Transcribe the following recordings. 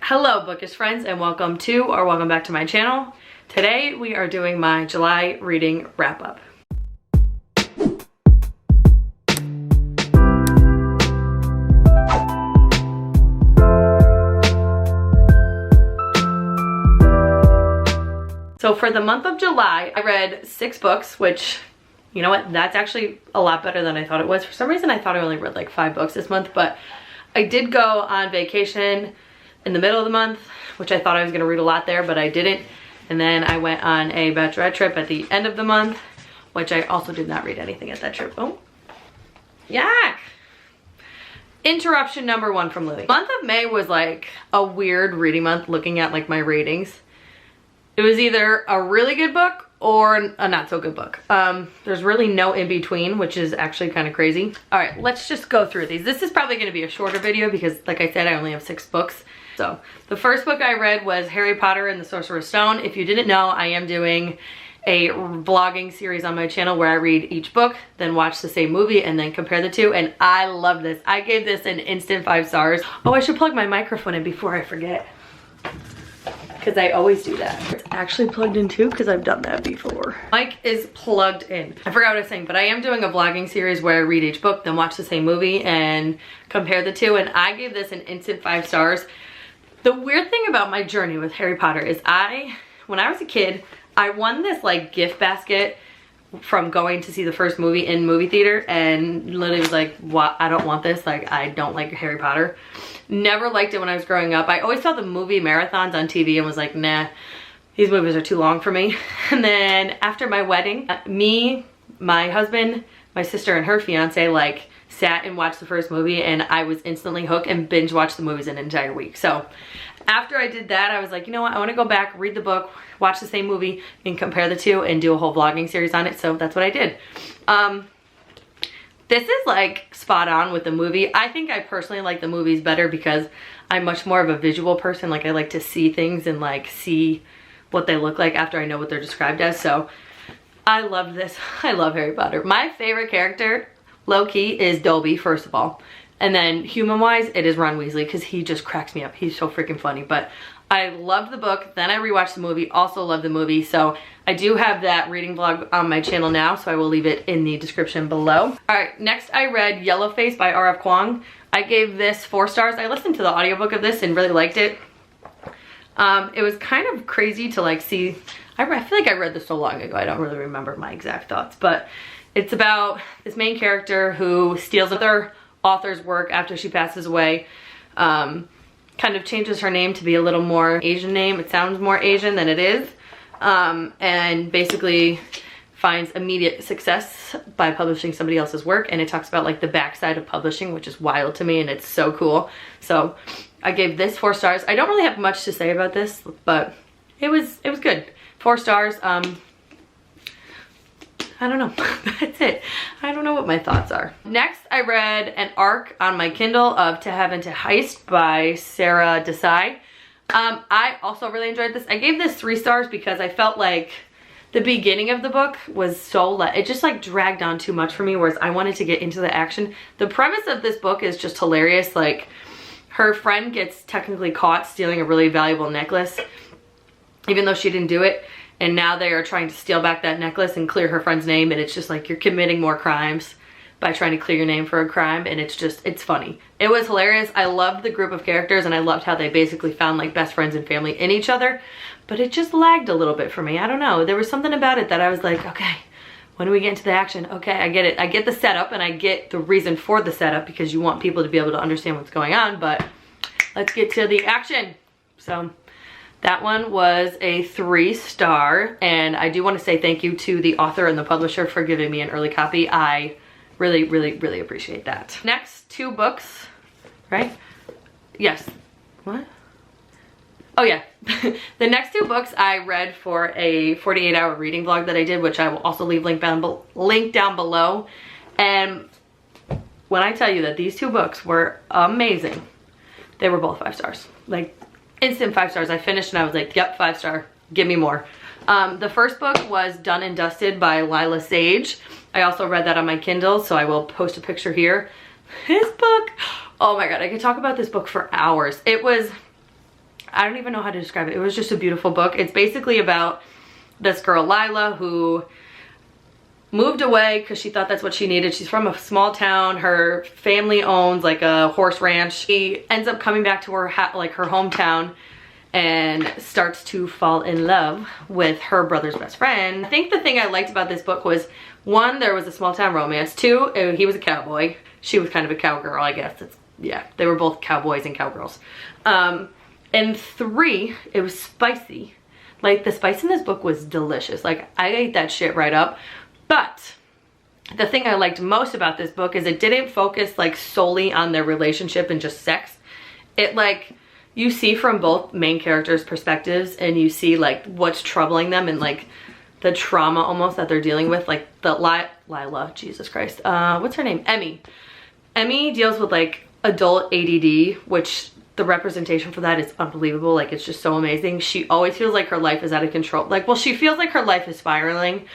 Hello Bookish Friends, and welcome back to my channel. Today we are doing my July reading wrap up. So for the month of July, I read 6 books, which, you know what, that's actually a lot better than I thought it was. For some reason I thought I only read like 5 books this month, but I did go on vacation in the middle of the month, which I thought I was gonna read a lot there, but I didn't. And then I went on a bachelorette trip at the end of the month, which I also did not read anything at that trip. Oh, yak! Interruption number 1 from Lily. Month of May was like a weird reading month looking at like my ratings. It was either a really good book or a not so good book. There's really no in between, which is actually kind of crazy. All right, let's just go through these. This is probably gonna be a shorter video because like I said, I only have 6 books. So the first book I read was Harry Potter and the Sorcerer's Stone. If you didn't know, I am doing a vlogging series on my channel where I read each book, then watch the same movie, and then compare the two, and I love this. I gave this an instant 5 stars. Oh, I should plug my microphone in before I forget, because I always do that. It's actually plugged in too, because I've done that before. Mic is plugged in. I forgot what I was saying, but I am doing a vlogging series where I read each book, then watch the same movie, and compare the two, and I gave this an instant 5 stars. The weird thing about my journey with Harry Potter is when I was a kid, I won this like gift basket from going to see the first movie in movie theater, and literally was like, what? I don't want this. Like, I don't like Harry Potter. Never liked it when I was growing up. I always saw the movie marathons on TV and was like, nah, these movies are too long for me. And then after my wedding, me, my husband, my sister, and her fiance like sat and watched the first movie, and I was instantly hooked and binge watched the movies an entire week. So after I did that, I was like, you know what, I want to go back, read the book, watch the same movie, and compare the two and do a whole vlogging series on it. So that's what I did. This is like spot on with the movie. I think I personally like the movies better because I'm much more of a visual person. Like, I like to see things and like see what they look like after I know what they're described as. So I love this. I love Harry Potter. My favorite character, low-key, is Dobby, first of all. And then human-wise, it is Ron Weasley, because he just cracks me up. He's so freaking funny. But I love the book, then I rewatched the movie, also love the movie. So I do have that reading vlog on my channel now, so I will leave it in the description below. All right, next I read Yellowface by R.F. Kuang. I gave this 4 stars. I listened to the audiobook of this and really liked it. It was kind of crazy to like see. I feel like I read this so long ago, I don't really remember my exact thoughts, but it's about this main character who steals other author's work after she passes away. Kind of changes her name to be a little more Asian name. It sounds more Asian than it is. And basically finds immediate success by publishing somebody else's work. And it talks about like the backside of publishing, which is wild to me, and it's so cool. So I gave this 4 stars. I don't really have much to say about this, but it was good. 4 stars. I don't know. That's it. I don't know what my thoughts are. Next, I read an arc on my Kindle of To Heaven to Heist by Sara Desai. I also really enjoyed this. I gave this 3 stars because I felt like the beginning of the book was so it just like dragged on too much for me, whereas I wanted to get into the action. The premise of this book is just hilarious. Like, her friend gets technically caught stealing a really valuable necklace, even though she didn't do it. And now they are trying to steal back that necklace and clear her friend's name, and it's just like you're committing more crimes by trying to clear your name for a crime, and it's funny. It was hilarious. I loved the group of characters, and I loved how they basically found like best friends and family in each other, but it just lagged a little bit for me. I don't know. There was something about it that I was like, okay, when do we get into the action? Okay, I get it. I get the setup, and I get the reason for the setup because you want people to be able to understand what's going on, but let's get to the action. So that one was a 3 star, and I do want to say thank you to the author and the publisher for giving me an early copy. I really, really, really appreciate that. Next 2 books, right? Yes. What? Oh yeah. The next 2 books I read for a 48-hour reading vlog that I did, which I will also leave link down below. And when I tell you that these 2 books were amazing, they were both 5 stars. Like, instant 5 stars. I finished and I was like, yep, 5 star, give me more. The first book was Done and Dusted by Lyla Sage. I also read that on my Kindle, so I will post a picture here. This book, oh my god, I could talk about this book for hours. It was I don't even know how to describe it. It was just a beautiful book. It's basically about this girl, Lyla, who moved away because she thought that's what she needed. She's from a small town. Her family owns like a horse ranch. She ends up coming back to her her hometown and starts to fall in love with her brother's best friend. I think the thing I liked about this book was, one, there was a small town romance. Two, he was a cowboy. She was kind of a cowgirl, I guess. Yeah, they were both cowboys and cowgirls. And three, it was spicy. Like, the spice in this book was delicious. Like, I ate that shit right up. But the thing I liked most about this book is it didn't focus like solely on their relationship and just sex. It like, you see from both main characters' perspectives, and you see like what's troubling them and like the trauma almost that they're dealing with. Like the Lyla, Jesus Christ. What's her name? Emmy. Emmy deals with like adult ADD, which the representation for that is unbelievable. Like, it's just so amazing. She always feels like her life is out of control. Like, well, she feels like her life is spiraling,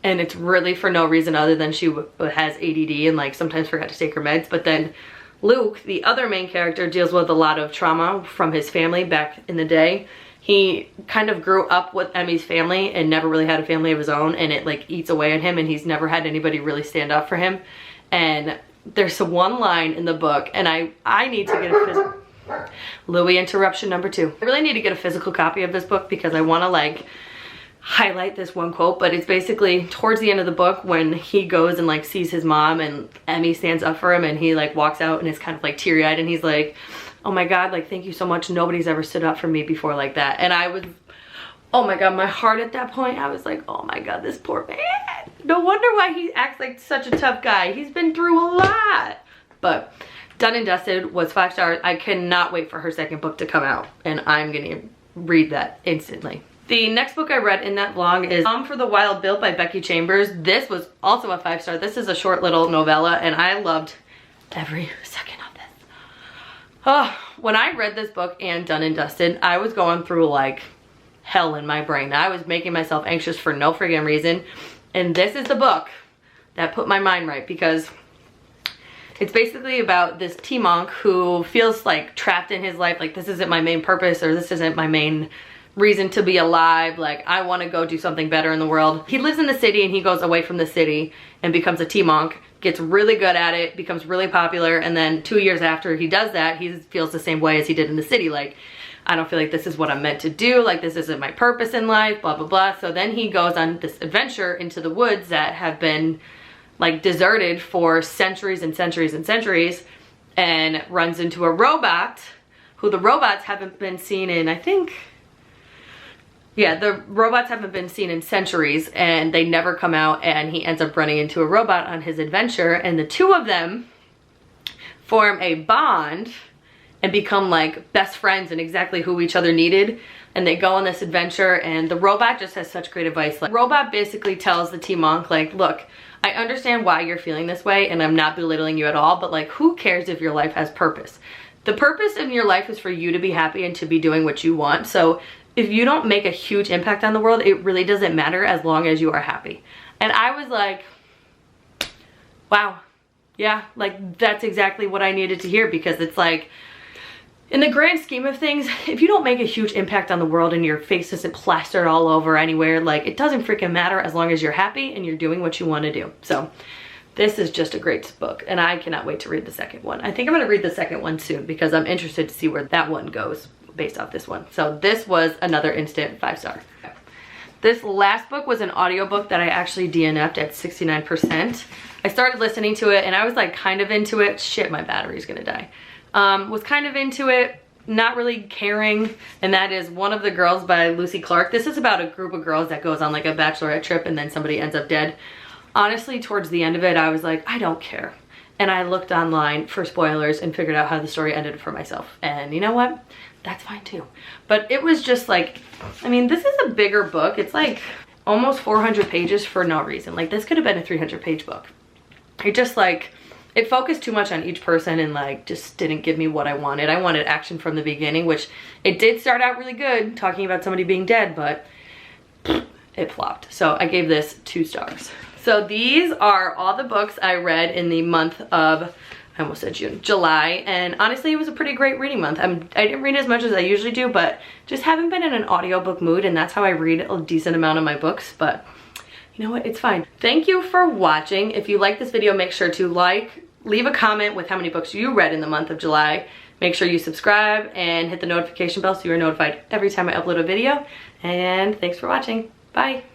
and it's really for no reason other than she has ADD and like sometimes forgot to take her meds. But then Luke, the other main character, deals with a lot of trauma from his family back in the day. He kind of grew up with Emmy's family and never really had a family of his own, and it like eats away at him, and he's never had anybody really stand up for him. And there's one line in the book, and I need to get a physical Louis interruption number 2. I really need to get a physical copy of this book because I want to like highlight this one quote. But it's basically towards the end of the book when he goes and like sees his mom, and Emmy stands up for him, and he like walks out and is kind of like teary-eyed, and he's like, oh my God, like, thank you so much. Nobody's ever stood up for me before like that. And I was, oh my God, my heart at that point, I was like, oh my God, this poor man. No wonder why he acts like such a tough guy. He's been through a lot. But Done and Dusted was 5 stars. I cannot wait for her second book to come out, and I'm gonna read that instantly. The next book I read in that vlog is For the Wild Bill by Becky Chambers. This was also a 5 star. This is a short little novella, and I loved every second of this. Oh, when I read this book and Done and Dusted, I was going through like hell in my brain. I was making myself anxious for no friggin' reason, and this is the book that put my mind right, because it's basically about this tea monk who feels like trapped in his life. Like, this isn't my main purpose, or this isn't my main reason to be alive. Like, I want to go do something better in the world. He lives in the city, and he goes away from the city and becomes a tea monk, gets really good at it, becomes really popular, and then 2 years after he does that, he feels the same way as he did in the city. Like, I don't feel like this is what I'm meant to do. Like, this isn't my purpose in life, blah, blah, blah. So then he goes on this adventure into the woods that have been like deserted for centuries and centuries and centuries, and runs into a robot who the robots haven't been seen in, I think, yeah, the robots haven't been seen in centuries, and they never come out, and he ends up running into a robot on his adventure, and the two of them form a bond and become like best friends and exactly who each other needed. And they go on this adventure, and the robot just has such great advice. Like, the robot basically tells the tea monk, like, look, I understand why you're feeling this way, and I'm not belittling you at all, but like, who cares if your life has purpose? The purpose in your life is for you to be happy and to be doing what you want. So if you don't make a huge impact on the world, it really doesn't matter as long as you are happy. And I was like, wow, yeah, like, that's exactly what I needed to hear, because it's like, in the grand scheme of things, if you don't make a huge impact on the world and your face isn't plastered all over anywhere, like, it doesn't freaking matter as long as you're happy and you're doing what you want to do. So this is just a great book, and I cannot wait to read the second one. I think I'm going to read the second one soon, because I'm interested to see where that one goes based off this one. So this was another instant 5 star. This last book was an audiobook that I actually DNF'd at 69%. I started listening to it, and I was like kind of into it. Shit, my battery's gonna die. Was kind of into it, not really caring, and that is One of the Girls by Lucy Clarke. This is about a group of girls that goes on like a bachelorette trip, and then somebody ends up dead. Honestly, towards the end of it, I was like, I don't care. And I looked online for spoilers and figured out how the story ended for myself. And you know what? That's fine too. But it was just like, I mean, this is a bigger book. It's like almost 400 pages for no reason. Like, this could have been a 300-page book. It just like, it focused too much on each person and like just didn't give me what I wanted. I wanted action from the beginning, which it did start out really good, talking about somebody being dead, but it flopped. So I gave this 2 stars. So these are all the books I read in the month of I almost said June, July, and honestly it was a pretty great reading month. I didn't read as much as I usually do, but just haven't been in an audiobook mood, and that's how I read a decent amount of my books, but you know what, it's fine. Thank you for watching. If you like this video, make sure to leave a comment with how many books you read in the month of July. Make sure you subscribe and hit the notification bell so you're notified every time I upload a video, and thanks for watching. Bye.